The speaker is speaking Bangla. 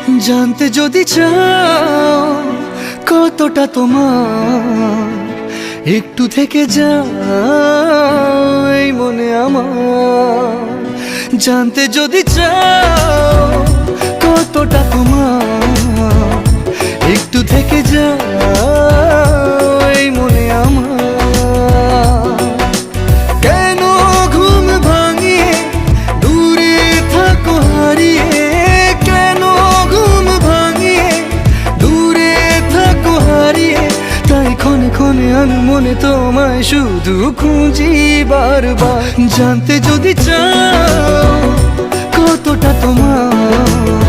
জানতে যদি চাও কতটা তোমার, একটু থেকে যাও এই মনে আমার। জানতে যদি চাও কতটা তোমার, একটু থেকে যাও এই মনে আমার। কেন ঘুম ভাঙিয়ে দূরে থাকো হারিয়ে, কেন ঘুম ভাঙিয়ে দূরে থাকো হারিয়ে, তাই ক্ষণে ক্ষণে আমি মনে তোমায় শুধু খুঁজি বারবার। জানতে যদি চাও কতটা তোমার,